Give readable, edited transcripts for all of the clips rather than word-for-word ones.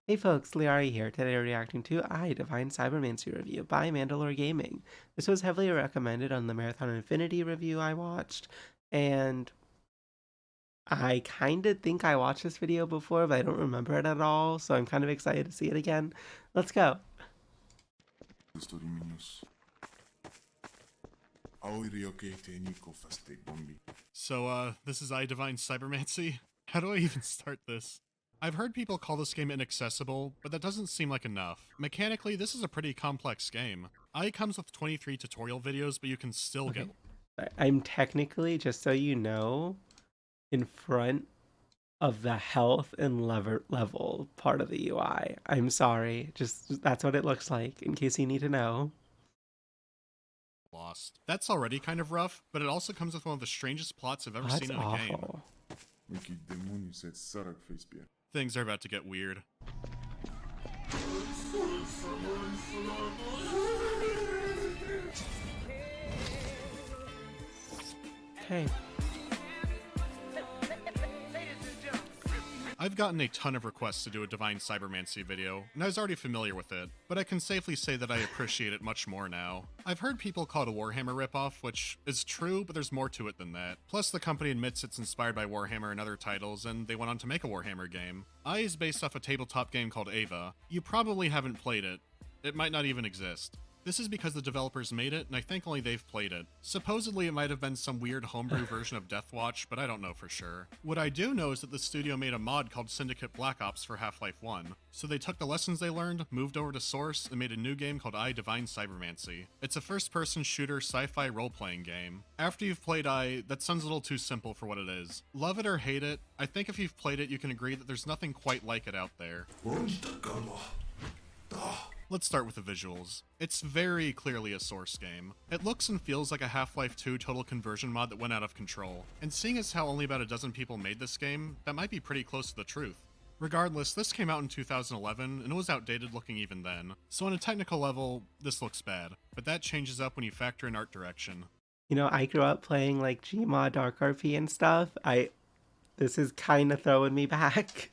Hey folks, lyarri here. Today we're reacting to E.Y.E, Cybermancy review by MandaloreGaming. This was heavily recommended on the Marathon Infinity review I watched, and I kinda think I watched this video before, but I don't remember it at all, so I'm kind of excited to see it again. Let's go. So, this is I Divine Cybermancy? How do I even start this? I've heard people call this game inaccessible, but that doesn't seem like enough. Mechanically, this is a pretty complex game. I comes with 23 tutorial videos, but you can still Okay. get... I'm technically, just so you know, in front of the health and level part of the UI. I'm sorry, just that's what it looks like, in case you need to know. lost. That's already kind of rough, but it also comes with one of the strangest plots I've ever That's seen in a game. awful. Things are about to get weird. Okay. I've gotten a ton of requests to do a Divine Cybermancy video, and I was already familiar with it, but I can safely say that I appreciate it much more now. I've heard people call it a Warhammer ripoff, which is true, but there's more to it than that. Plus, the company admits it's inspired by Warhammer and other titles, and they went on to make a Warhammer game. E.Y.E is based off a tabletop game called Ava. You probably haven't played it. It might not even exist. This is because the developers made it, and I think only they've played it. Supposedly it might have been some weird homebrew version of Deathwatch, but I don't know for sure. What I do know is that the studio made a mod called Syndicate Black Ops for Half-Life 1. So they took the lessons they learned, moved over to Source, and made a new game called E.Y.E Divine Cybermancy. It's a first-person shooter sci-fi role-playing game. After you've played E.Y.E, that sounds a little too simple for what it is. Love it or hate it, I think if you've played it you can agree that there's nothing quite like it out there. Let's start with the visuals. It's very clearly a Source game. It looks and feels like a Half-Life 2 total conversion mod that went out of control. And seeing as how only about a dozen people made this game, that might be pretty close to the truth. Regardless, this came out in 2011, and it was outdated looking even then. So on a technical level, this looks bad. But that changes up when you factor in art direction. You know, I grew up playing like Gmod, Dark RP and stuff. This is kind of throwing me back.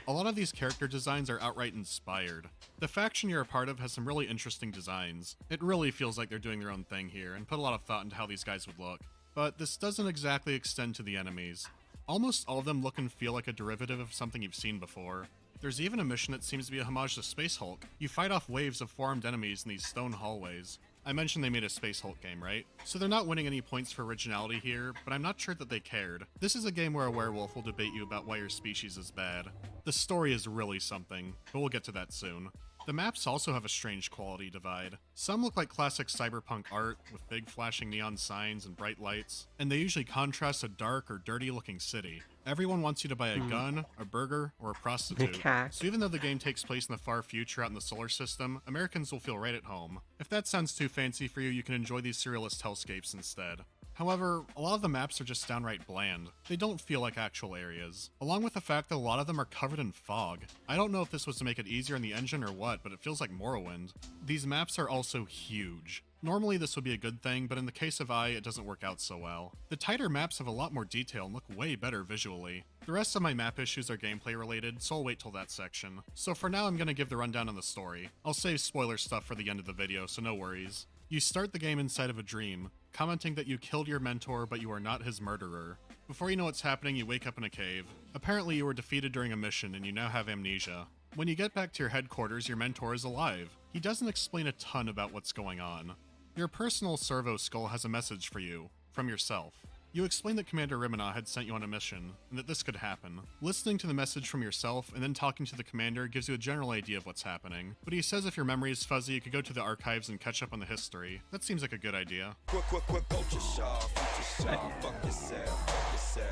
A lot of these character designs are outright inspired. The faction you're a part of has some really interesting designs. It really feels like they're doing their own thing here, and put a lot of thought into how these guys would look. But this doesn't exactly extend to the enemies. Almost all of them look and feel like a derivative of something you've seen before. There's even a mission that seems to be a homage to Space Hulk. You fight off waves of four-armed enemies in these stone hallways. I mentioned they made a Space Hulk game, right? So they're not winning any points for originality here, but I'm not sure that they cared. This is a game where a werewolf will debate you about why your species is bad. The story is really something, but we'll get to that soon. The maps also have a strange quality divide. Some look like classic cyberpunk art, with big flashing neon signs and bright lights, and they usually contrast a dark or dirty looking city. Everyone wants you to buy a gun, a burger, or a prostitute. So even though the game takes place in the far future out in the solar system, Americans will feel right at home. If that sounds too fancy for you, you can enjoy these surrealist hellscapes instead. However, a lot of the maps are just downright bland. They don't feel like actual areas, along with the fact that a lot of them are covered in fog. I don't know if this was to make it easier in the engine or what, but it feels like Morrowind. These maps are also huge. Normally this would be a good thing, but in the case of E.Y.E, it doesn't work out so well. The tighter maps have a lot more detail and look way better visually. The rest of my map issues are gameplay related, so I'll wait till that section. So for now I'm gonna give the rundown on the story. I'll save spoiler stuff for the end of the video, so no worries. You start the game inside of a dream, commenting that you killed your mentor but you are not his murderer. Before you know what's happening, you wake up in a cave. Apparently you were defeated during a mission and you now have amnesia. When you get back to your headquarters, your mentor is alive. He doesn't explain a ton about what's going on. Your personal servo skull has a message for you, from yourself. You explain that Commander Rimina had sent you on a mission, and that this could happen. Listening to the message from yourself and then talking to the commander gives you a general idea of what's happening. But he says if your memory is fuzzy, you could go to the archives and catch up on the history. That seems like a good idea.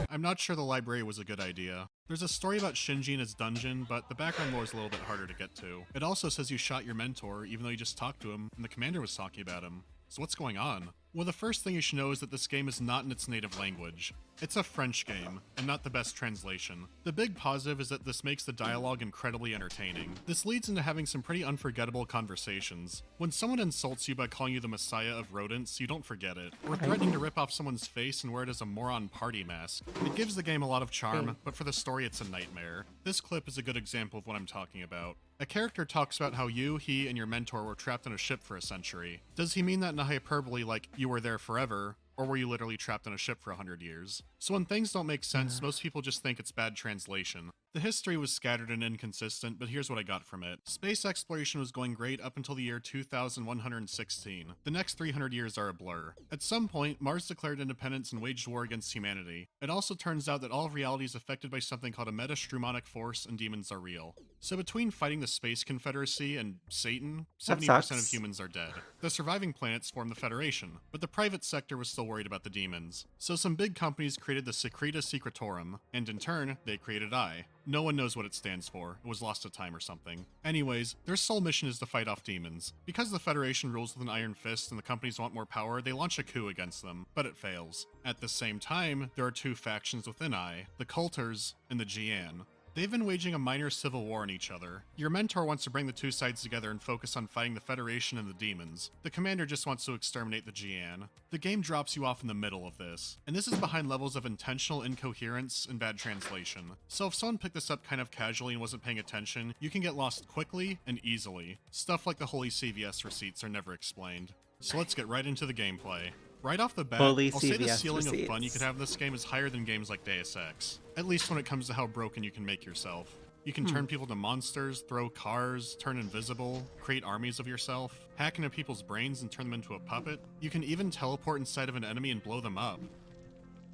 I'm not sure the library was a good idea. There's a story about Shinji in his dungeon, but the background lore is a little bit harder to get to. It also says you shot your mentor, even though you just talked to him, and the commander was talking about him. So what's going on? Well, the first thing you should know is that this game is not in its native language. It's a French game, and not the best translation. The big positive is that this makes the dialogue incredibly entertaining. This leads into having some pretty unforgettable conversations. When someone insults you by calling you the messiah of rodents, you don't forget it. Or threatening to rip off someone's face and wear it as a moron party mask. It gives the game a lot of charm, but for the story it's a nightmare. This clip is a good example of what I'm talking about. A character talks about how you, he, and your mentor were trapped on a ship for a century. Does he mean that in a hyperbole like, you were there forever, or were you literally trapped on a ship for 100 years? So when things don't make sense, most people just think it's bad translation. The history was scattered and inconsistent, but here's what I got from it. Space exploration was going great up until the year 2116. The next 300 years are a blur. At some point, Mars declared independence and waged war against humanity. It also turns out that all of reality is affected by something called a metastrumonic force, and demons are real. So between fighting the Space Confederacy and Satan, 70% of humans are dead. The surviving planets form the Federation, but the private sector was still worried about the demons. So some big companies created the Secreta Secretorum, and in turn, they created E.Y.E. No one knows what it stands for. It was lost to time or something. Anyways, their sole mission is to fight off demons. Because the Federation rules with an iron fist and the companies want more power, they launch a coup against them, but it fails. At the same time, there are two factions within E.Y.E, the Culters and the Jian. They've been waging a minor civil war on each other. Your mentor wants to bring the two sides together and focus on fighting the Federation and the demons. The commander just wants to exterminate the Jian. The game drops you off in the middle of this, and this is behind levels of intentional incoherence and bad translation. So if someone picked this up kind of casually and wasn't paying attention, you can get lost quickly and easily. Stuff like the holy CVS receipts are never explained. So let's get right into the gameplay. Right off the bat, I'll say the ceiling of fun you could have in this game is higher than games like Deus Ex. At least when it comes to how broken you can make yourself. You can turn people to monsters, throw cars, turn invisible, create armies of yourself, hack into people's brains and turn them into a puppet. You can even teleport inside of an enemy and blow them up.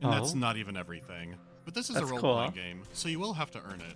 And that's not even everything. But this is a role-playing game, so you will have to earn it.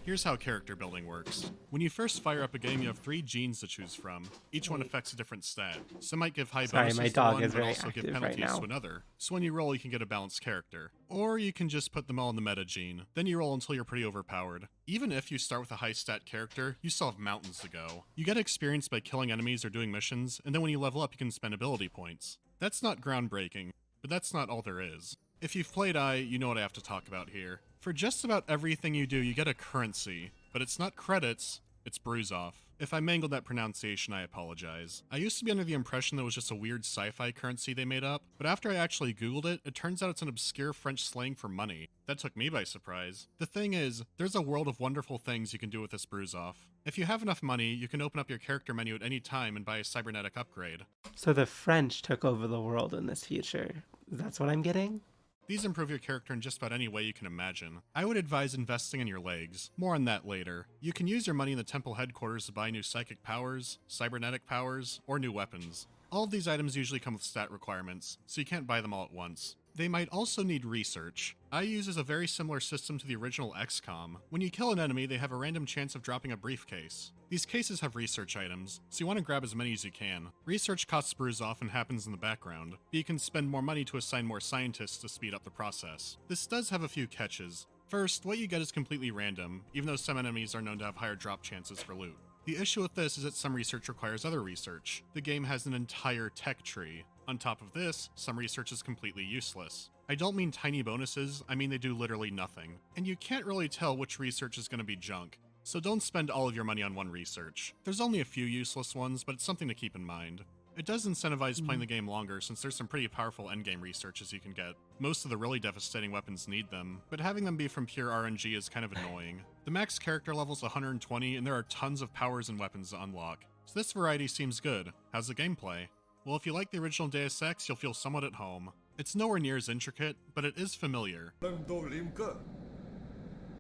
Here's how character building works. When you first fire up a game, you have 3 genes to choose from. Each one affects a different stat. Some might give high bonuses to one, but also give penalties to another. So when you roll, you can get a balanced character. Or you can just put them all in the meta gene. Then you roll until you're pretty overpowered. Even if you start with a high stat character, you still have mountains to go. You get experience by killing enemies or doing missions, and then when you level up, you can spend ability points. That's not groundbreaking, but that's not all there is. If you've played E.Y.E, you know what I have to talk about here. For just about everything you do, you get a currency, but it's not credits, it's bruise off. If I mangled that pronunciation, I apologize. I used to be under the impression that it was just a weird sci-fi currency they made up, but after I actually googled it, it turns out it's an obscure French slang for money. That took me by surprise. The thing is, there's a world of wonderful things you can do with this bruise off. If you have enough money, you can open up your character menu at any time and buy a cybernetic upgrade. So the French took over the world in this future. That's what I'm getting? These improve your character in just about any way you can imagine. I would advise investing in your legs. More on that later. You can use your money in the temple headquarters to buy new psychic powers, cybernetic powers, or new weapons. All of these items usually come with stat requirements, so you can't buy them all at once. They might also need research. E.Y.E uses a very similar system to the original XCOM. When you kill an enemy, they have a random chance of dropping a briefcase. These cases have research items, so you want to grab as many as you can. Research costs bruise off and happens in the background, but you can spend more money to assign more scientists to speed up the process. This does have a few catches. First, what you get is completely random, even though some enemies are known to have higher drop chances for loot. The issue with this is that some research requires other research. The game has an entire tech tree. On top of this, some research is completely useless. I don't mean tiny bonuses, I mean they do literally nothing. And you can't really tell which research is going to be junk, so don't spend all of your money on one research. There's only a few useless ones, but it's something to keep in mind. It does incentivize playing the game longer since there's some pretty powerful endgame researches you can get. Most of the really devastating weapons need them, but having them be from pure RNG is kind of annoying. The max character level's 120 and there are tons of powers and weapons to unlock, so this variety seems good. How's the gameplay? Well, if you like the original Deus Ex, you'll feel somewhat at home. It's nowhere near as intricate, but it is familiar.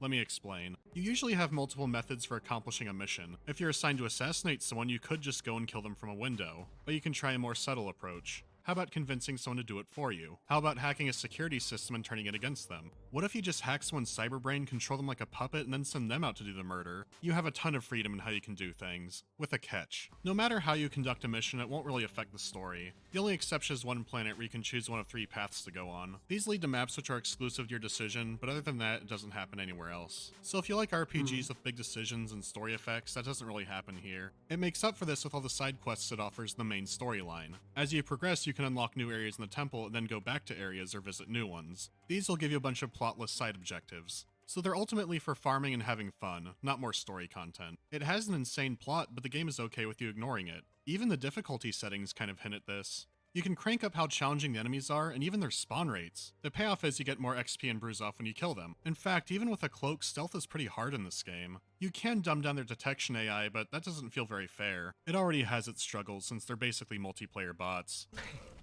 Let me explain. You usually have multiple methods for accomplishing a mission. If you're assigned to assassinate someone, you could just go and kill them from a window, but you can try a more subtle approach. How about convincing someone to do it for you? How about hacking a security system and turning it against them? What if you just hack someone's cyberbrain, control them like a puppet, and then send them out to do the murder? You have a ton of freedom in how you can do things, with a catch. No matter how you conduct a mission, it won't really affect the story. The only exception is one planet where you can choose one of 3 paths to go on. These lead to maps which are exclusive to your decision, but other than that, it doesn't happen anywhere else. So if you like RPGs with big decisions and story effects, that doesn't really happen here. It makes up for this with all the side quests it offers in the main storyline. As you progress, you can unlock new areas in the temple and then go back to areas or visit new ones. These will give you a bunch of plotless side objectives. So they're ultimately for farming and having fun, not more story content. It has an insane plot, but the game is okay with you ignoring it. Even the difficulty settings kind of hint at this. You can crank up how challenging the enemies are, and even their spawn rates. The payoff is you get more XP and bruise off when you kill them. In fact, even with a cloak, stealth is pretty hard in this game. You can dumb down their detection AI, but that doesn't feel very fair. It already has its struggles since they're basically multiplayer bots.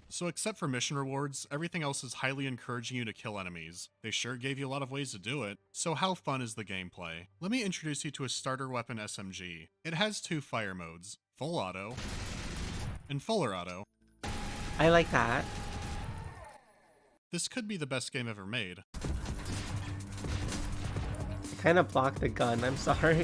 So except for mission rewards, everything else is highly encouraging you to kill enemies. They sure gave you a lot of ways to do it. So how fun is the gameplay? Let me introduce you to a starter weapon SMG. It has 2 fire modes, full auto and fuller auto. I like that. This could be the best game ever made. I kind of blocked the gun, I'm sorry.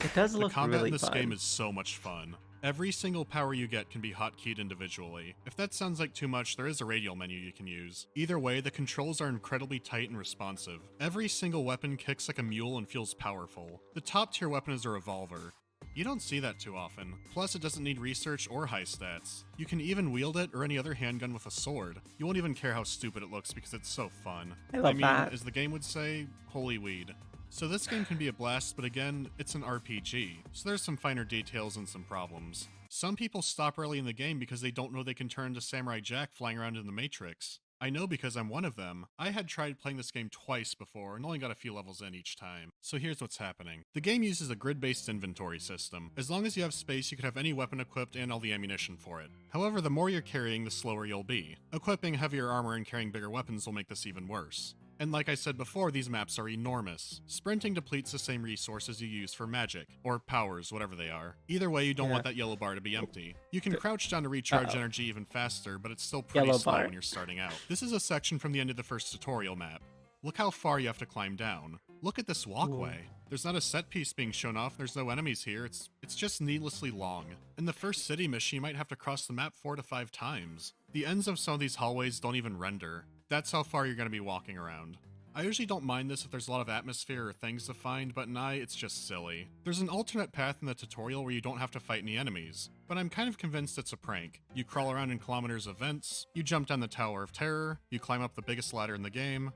It does The look combat really in this fun. game is so much fun. Every single power you get can be hotkeyed individually. If that sounds like too much, there is a radial menu you can use. Either way, the controls are incredibly tight and responsive. Every single weapon kicks like a mule and feels powerful. The top tier weapon is a revolver. You don't see that too often. Plus, it doesn't need research or high stats. You can even wield it or any other handgun with a sword. You won't even care how stupid it looks because it's so fun. I love that. As the game would say, holy weed. So this game can be a blast, but again, it's an RPG, so there's some finer details and some problems. Some people stop early in the game because they don't know they can turn into Samurai Jack flying around in the Matrix. I know because I'm one of them. I had tried playing this game twice before and only got a few levels in each time. So here's what's happening. The game uses a grid-based inventory system. As long as you have space, you can have any weapon equipped and all the ammunition for it. However, the more you're carrying, the slower you'll be. Equipping heavier armor and carrying bigger weapons will make this even worse. And like I said before, these maps are enormous. Sprinting depletes the same resources you use for magic, or powers, whatever they are. Either way, you don't want that yellow bar to be empty. You can crouch down to recharge energy even faster, but it's still pretty slow when you're starting out. This is a section from the end of the first tutorial map. Look how far you have to climb down. Look at this walkway. There's not a set piece being shown off, there's no enemies here, it's just needlessly long. In the first city mission, you might have to cross the map 4 to 5 times. The ends of some of these hallways don't even render. That's how far you're going to be walking around. I usually don't mind this if there's a lot of atmosphere or things to find, but in E.Y.E, it's just silly. There's an alternate path in the tutorial where you don't have to fight any enemies, but I'm kind of convinced it's a prank. You crawl around in kilometers of vents, you jump down the Tower of Terror, you climb up the biggest ladder in the game.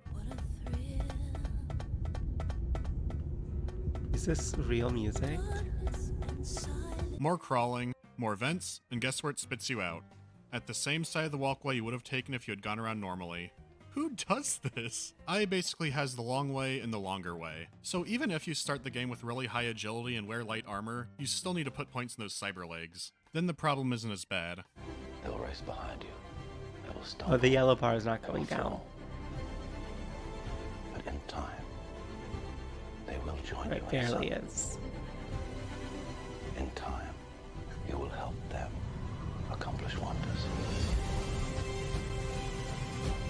Is this real music? More crawling, more vents, and guess where it spits you out? At the same side of the walkway you would have taken if you had gone around normally. Who does this? E.Y.E basically has the long way and the longer way. So even if you start the game with really high agility and wear light armor, you still need to put points in those cyber legs. Then the problem isn't as bad. They'll race behind you. They will stop. Oh, the yellow bar is not going down. But in time, they will join you. It barely is. In time, you will help them accomplish wonders.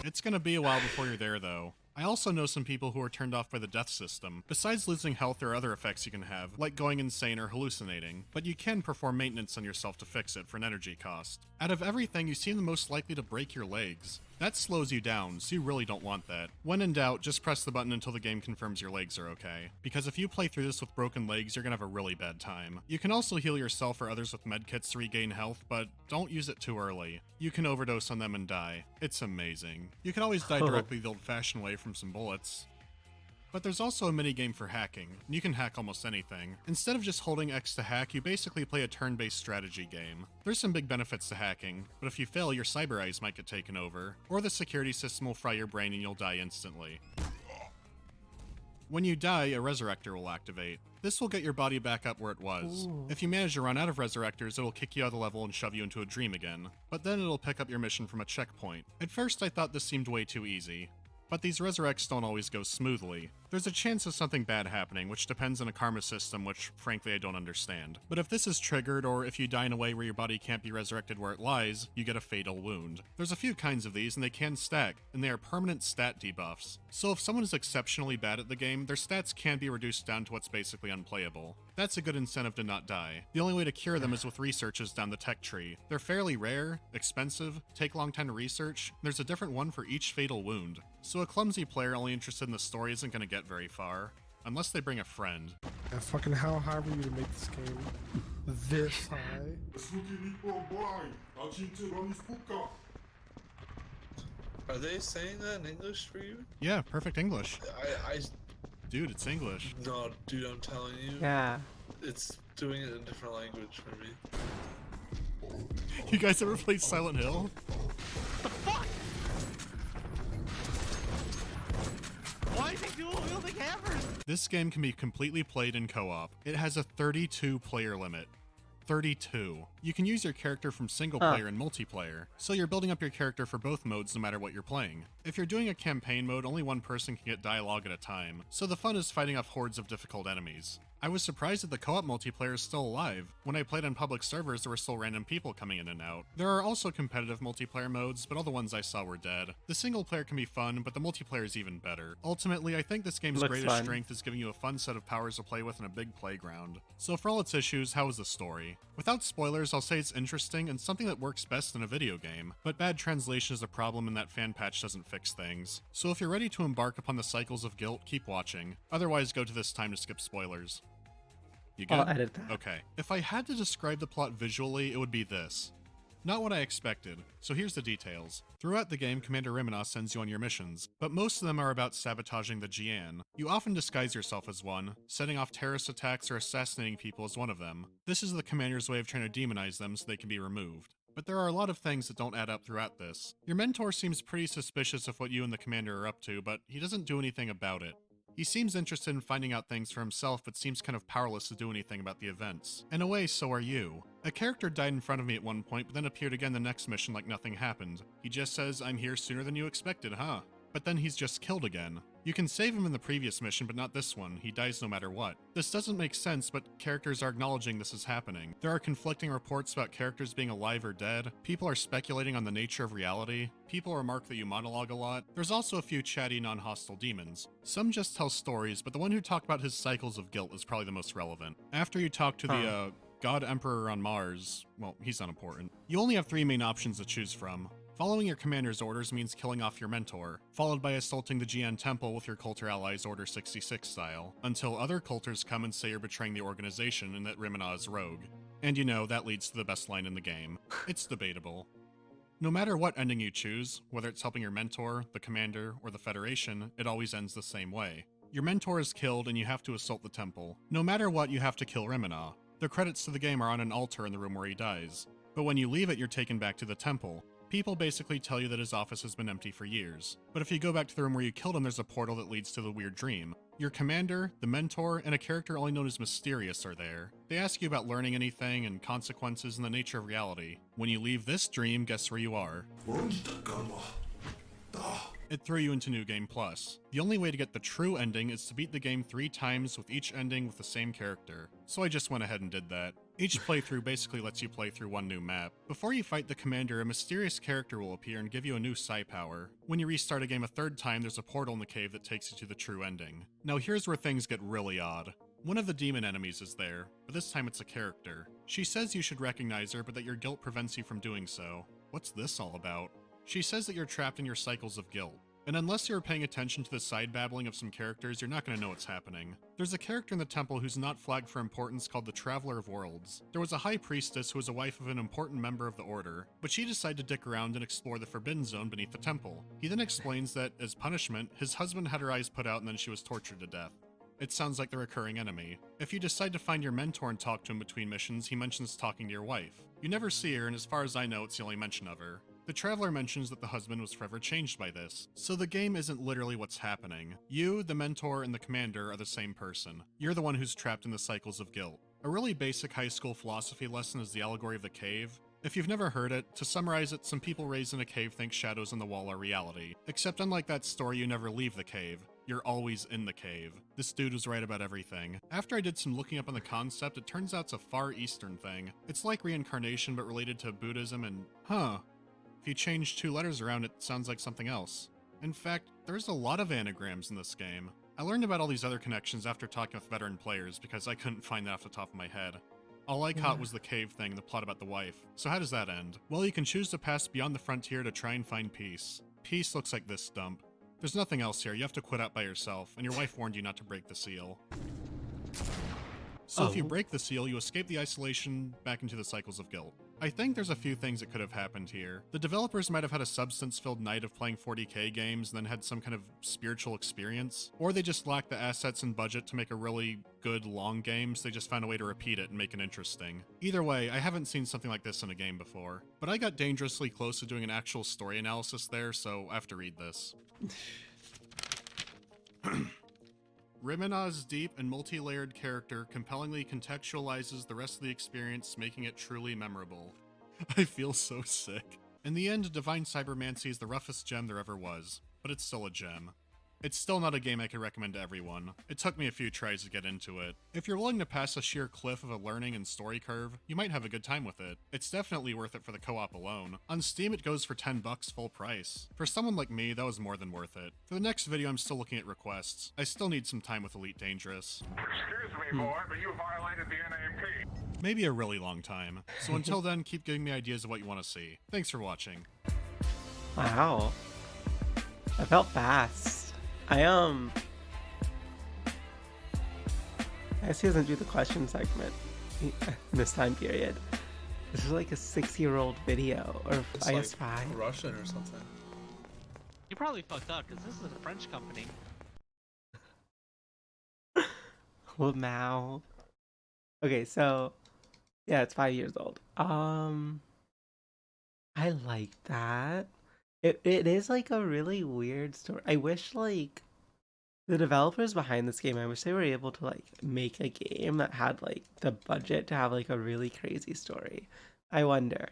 It's gonna be a while before you're there, though. I also know some people who are turned off by the death system. Besides losing health, there are other effects you can have, like going insane or hallucinating, but you can perform maintenance on yourself to fix it for an energy cost. Out of everything, you seem the most likely to break your legs. That slows you down, so you really don't want that. When in doubt, just press the button until the game confirms your legs are okay. Because if you play through this with broken legs, you're gonna have a really bad time. You can also heal yourself or others with medkits to regain health, but don't use it too early. You can overdose on them and die. It's amazing. You can always die directly the old-fashioned way from some bullets. But there's also a minigame for hacking, and you can hack almost anything. Instead of just holding X to hack, you basically play a turn-based strategy game. There's some big benefits to hacking, but if you fail, your cyber eyes might get taken over, or the security system will fry your brain and you'll die instantly. When you die, a resurrector will activate. This will get your body back up where it was. Ooh. If you manage to run out of resurrectors, it'll kick you out of the level and shove you into a dream again. But then it'll pick up your mission from a checkpoint. At first I thought this seemed way too easy. But these resurrects don't always go smoothly. There's a chance of something bad happening, which depends on a karma system which, frankly, I don't understand. But if this is triggered, or if you die in a way where your body can't be resurrected where it lies, you get a fatal wound. There's a few kinds of these, and they can stack, and they are permanent stat debuffs. So if someone is exceptionally bad at the game, their stats can be reduced down to what's basically unplayable. That's a good incentive to not die. The only way to cure them is with researches down the tech tree. They're fairly rare, expensive, take a long time to research, there's a different one for each fatal wound. So a clumsy player only interested in the story isn't going to get very far. Unless they bring a friend. And fucking how high were you to make this game this high? Are they saying that in English for you? Yeah, perfect English. I Dude, it's English. no, dude, I'm telling you. Yeah. It's doing it in a different language for me. You guys ever played Silent Hill? Why is he dual wielding hammers? This game can be completely played in co-op. It has a 32 player limit. 32. You can use your character from single player and multiplayer, so you're building up your character for both modes no matter what you're playing. If you're doing a campaign mode, only one person can get dialogue at a time, so the fun is fighting off hordes of difficult enemies. I was surprised that the co-op multiplayer is still alive. When I played on public servers, there were still random people coming in and out. There are also competitive multiplayer modes, but all the ones I saw were dead. The single player can be fun, but the multiplayer is even better. Ultimately, I think this game's Looks greatest fun. strength is giving you a fun set of powers to play with in a big playground. So for all its issues, how is the story? Without spoilers, I'll say it's interesting and something that works best in a video game, but bad translation is a problem and that fan patch doesn't fix things. So if you're ready to embark upon the cycles of guilt, keep watching. Otherwise, go to this time to skip spoilers. You good? I'll edit that. Okay. If I had to describe the plot visually, it would be this. Not what I expected, so here's the details. Throughout the game, Commander Rimina sends you on your missions, but most of them are about sabotaging the Jian. You often disguise yourself as one, setting off terrorist attacks or assassinating people as one of them. This is the Commander's way of trying to demonize them so they can be removed. But there are a lot of things that don't add up throughout this. Your mentor seems pretty suspicious of what you and the Commander are up to, but he doesn't do anything about it. He seems interested in finding out things for himself, but seems kind of powerless to do anything about the events. In a way, so are you. A character died in front of me at one point, but then appeared again the next mission like nothing happened. He just says, "I'm here sooner than you expected, huh?" But then he's just killed again. You can save him in the previous mission, but not this one. He dies no matter what. This doesn't make sense, but characters are acknowledging this is happening. There are conflicting reports about characters being alive or dead. People are speculating on the nature of reality. People remark that you monologue a lot. There's also a few chatty, non-hostile demons. Some just tell stories, but the one who talked about his cycles of guilt is probably the most relevant. After you talk to the, God Emperor on Mars, well, he's unimportant. You only have 3 main options to choose from. Following your commander's orders means killing off your mentor, followed by assaulting the Jian Temple with your culter allies Order 66 style, until other culters come and say you're betraying the organization and that Rimina is rogue. And you know, that leads to the best line in the game. It's debatable. No matter what ending you choose, whether it's helping your mentor, the commander, or the Federation, it always ends the same way. Your mentor is killed and you have to assault the temple. No matter what, you have to kill Rimina. The credits to the game are on an altar in the room where he dies. But when you leave it, you're taken back to the temple. People basically tell you that his office has been empty for years. But if you go back to the room where you killed him, there's a portal that leads to the weird dream. Your commander, the mentor, and a character only known as Mysterious are there. They ask you about learning anything and consequences and the nature of reality. When you leave this dream, guess where you are? It threw you into New Game Plus. The only way to get the true ending is to beat the game 3 times with each ending with the same character. So I just went ahead and did that. Each playthrough basically lets you play through one new map. Before you fight the commander, a mysterious character will appear and give you a new psi power. When you restart a game a 3rd time, there's a portal in the cave that takes you to the true ending. Now here's where things get really odd. One of the demon enemies is there, but this time it's a character. She says you should recognize her, but that your guilt prevents you from doing so. What's this all about? She says that you're trapped in your cycles of guilt. And unless you're paying attention to the side babbling of some characters, you're not going to know what's happening. There's a character in the temple who's not flagged for importance called the Traveler of Worlds. There was a high priestess who was a wife of an important member of the order, but she decided to dick around and explore the forbidden zone beneath the temple. He then explains that, as punishment, his husband had her eyes put out and then she was tortured to death. It sounds like the recurring enemy. If you decide to find your mentor and talk to him between missions, he mentions talking to your wife. You never see her, and as far as I know, it's the only mention of her. The Traveler mentions that the husband was forever changed by this, so the game isn't literally what's happening. You, the mentor, and the commander are the same person. You're the one who's trapped in the cycles of guilt. A really basic high school philosophy lesson is the allegory of the cave. If you've never heard it, to summarize it, some people raised in a cave think shadows on the wall are reality. Except unlike that story, you never leave the cave. you're always in the cave. This dude was right about everything. After I did some looking up on the concept, it turns out it's a Far Eastern thing. It's like reincarnation but related to Buddhism and, if you change 2 letters around it sounds like something else. In fact, there's a lot of anagrams in this game. I learned about all these other connections after talking with veteran players because I couldn't find that off the top of my head. All I caught was the cave thing, the plot about the wife. So how does that end? Well, you can choose to pass beyond the frontier to try and find peace. Peace looks like this dump. There's nothing else here, you have to quit out by yourself, and your wife warned you not to break the seal. So if you break the seal, you escape the isolation back into the cycles of guilt. I think there's a few things that could have happened here. The developers might have had a substance-filled night of playing 40k games and then had some kind of spiritual experience, or they just lacked the assets and budget to make a really good long game, so they just found a way to repeat it and make it interesting. Either way, I haven't seen something like this in a game before, but I got dangerously close to doing an actual story analysis there, so I have to read this. Rimina's deep and multi-layered character compellingly contextualizes the rest of the experience, making it truly memorable. I feel so sick. In the end, Divine Cybermancy is the roughest gem there ever was, but it's still a gem. It's still not a game I could recommend to everyone. It took me a few tries to get into it. If you're willing to pass a sheer cliff of a learning and story curve, you might have a good time with it. It's definitely worth it for the co-op alone. On Steam it goes for $10 full price. For someone like me, that was more than worth it. For the next video I'm still looking at requests. I still need some time with Elite Dangerous. Excuse me, boy, but you violated the NAMP. Maybe a really long time. So until then, keep giving me ideas of what you want to see. Thanks for watching. Wow. I felt fast. I guess he doesn't do the question segment in this time period. This is like a 6-year-old video, or It's I guess like 5. Russian or something. You probably fucked up because this is a French company. Well, Mao. Okay, so yeah, it's 5 years old. I like that. It is like a really weird story. I wish like the developers behind this game, I wish they were able to like make a game that had like the budget to have like a really crazy story. I wonder.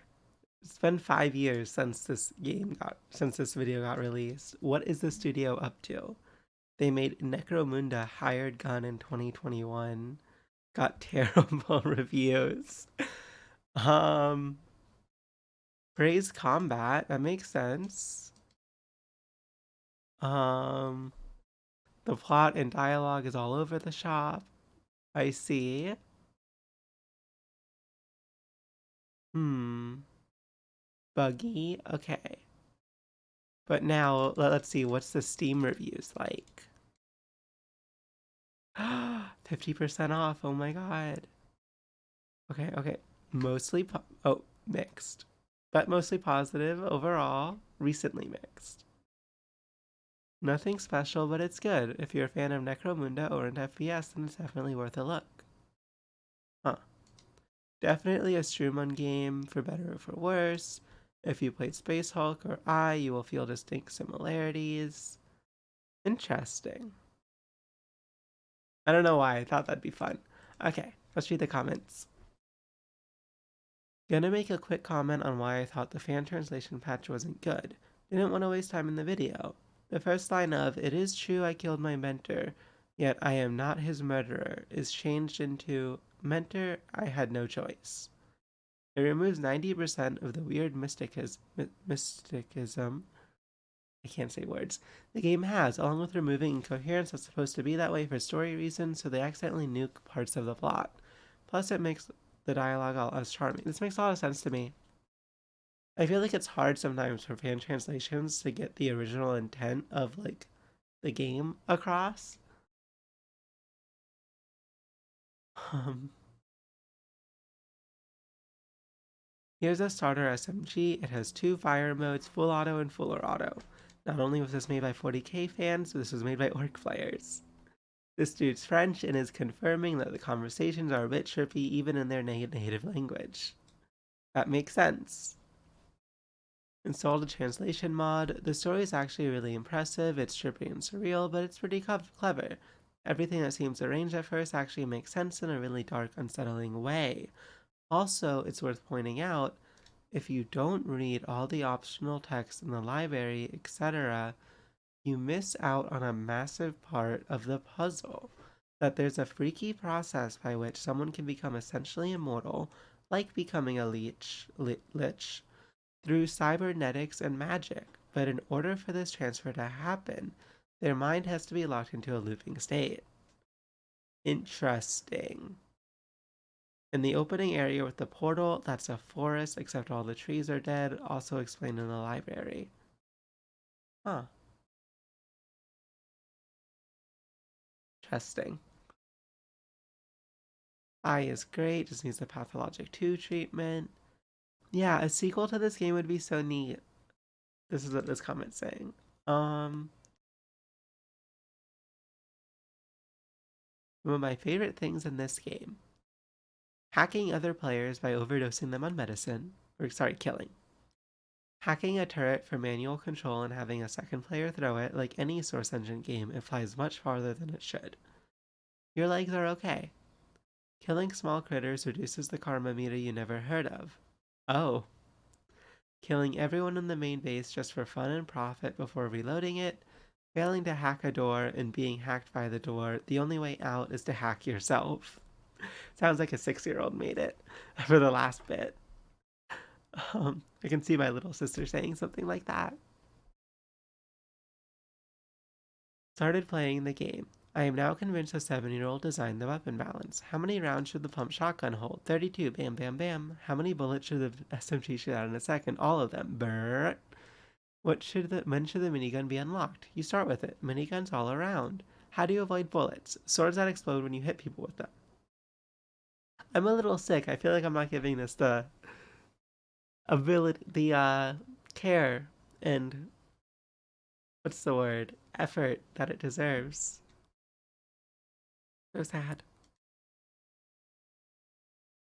It's been 5 years since this video got released. What is the studio up to? They made Necromunda Hired Gun in 2021. Got terrible reviews. Praise combat, that makes sense. The plot and dialogue is all over the shop. I see. Buggy, okay. But now, let's see, what's the Steam reviews like? 50% off, oh my god. Okay. Mostly, mixed. But mostly positive overall, recently mixed. Nothing special, but it's good. If you're a fan of Necromunda or an FPS, then it's definitely worth a look. Definitely a Struman game, for better or for worse. If you played Space Hulk or I, you will feel distinct similarities. Interesting. I don't know why, I thought that'd be fun. Okay, let's read the comments. Gonna make a quick comment on why I thought the fan translation patch wasn't good. Didn't want to waste time in the video. The first line of, "It is true I killed my mentor, yet I am not his murderer," is changed into, "Mentor, I had no choice." It removes 90% of the weird mysticism, I can't say words, the game has, along with removing incoherence that's supposed to be that way for story reasons, so they accidentally nuke parts of the plot. Plus it makes the dialogue all less charming. This makes a lot of sense to me. I feel like it's hard sometimes for fan translations to get the original intent of like the game across. Here's a starter SMG. It has 2 fire modes, full auto and fuller auto. Not only was this made by 40k fans, but this was made by orc players. This dude's French and is confirming that the conversations are a bit trippy even in their native language. That makes sense. Installed a translation mod. The story is actually really impressive. It's trippy and surreal, but it's pretty clever. Everything that seems arranged at first actually makes sense in a really dark, unsettling way. Also, it's worth pointing out, if you don't read all the optional text in the library, etc., you miss out on a massive part of the puzzle. That there's a freaky process by which someone can become essentially immortal, like becoming a lich, through cybernetics and magic. But in order for this transfer to happen, their mind has to be locked into a looping state. Interesting. In the opening area with the portal, that's a forest, except all the trees are dead, also explained in the library. Huh. Interesting. E.Y.E is great, just needs the Pathologic 2 treatment. Yeah, a sequel to this game would be so neat. This is what this comment's saying. One of my favorite things in this game. Hacking other players by overdosing them on medicine. Killing. Hacking a turret for manual control and having a second player throw it, like any Source Engine game, it flies much farther than it should. Your legs are okay. Killing small critters reduces the karma meter you never heard of. Oh. Killing everyone in the main base just for fun and profit before reloading it. Failing to hack a door and being hacked by the door, the only way out is to hack yourself. Sounds like a 6-year-old made it for the last bit. I can see my little sister saying something like that. Started playing the game. I am now convinced a 7-year-old designed the weapon balance. How many rounds should the pump shotgun hold? 32. Bam, bam, bam. How many bullets should the SMG shoot out in a second? All of them. Brrr. When should the minigun be unlocked? You start with it. Miniguns all around. How do you avoid bullets? Swords that explode when you hit people with them. I'm a little sick. I feel like I'm not giving this the care and what's the word? Effort that it deserves. So sad.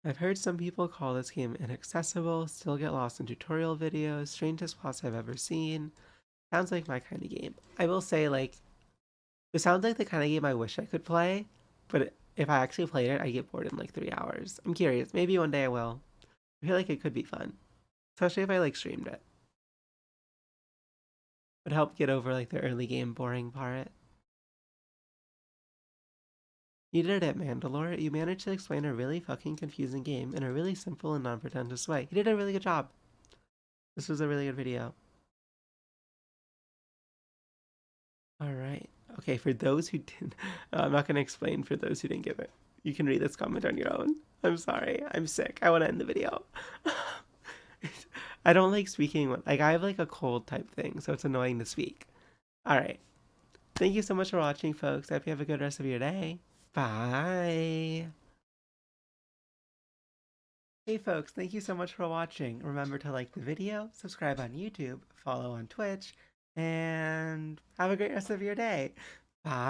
I've heard some people call this game inaccessible, still get lost in tutorial videos, strangest plots I've ever seen. Sounds like my kind of game. I will say, like, it sounds like the kind of game I wish I could play, but if I actually played it, I get bored in like 3 hours. I'm curious. Maybe one day I will. I feel like it could be fun, especially if I like streamed it. Would help get over like the early game boring part. You did it, Mandalore. You managed to explain a really fucking confusing game in a really simple and non-pretentious way. You did a really good job. This was a really good video. Alright. Okay, for those who didn't... I'm not going to explain for those who didn't get it. You can read this comment on your own. I'm sorry. I'm sick. I want to end the video. I don't like speaking. Like, I have like a cold type thing, so it's annoying to speak. Alright. Thank you so much for watching, folks. I hope you have a good rest of your day. Bye. Hey folks, thank you so much for watching. Remember to like the video, subscribe on YouTube, follow on Twitch, and have a great rest of your day. Bye.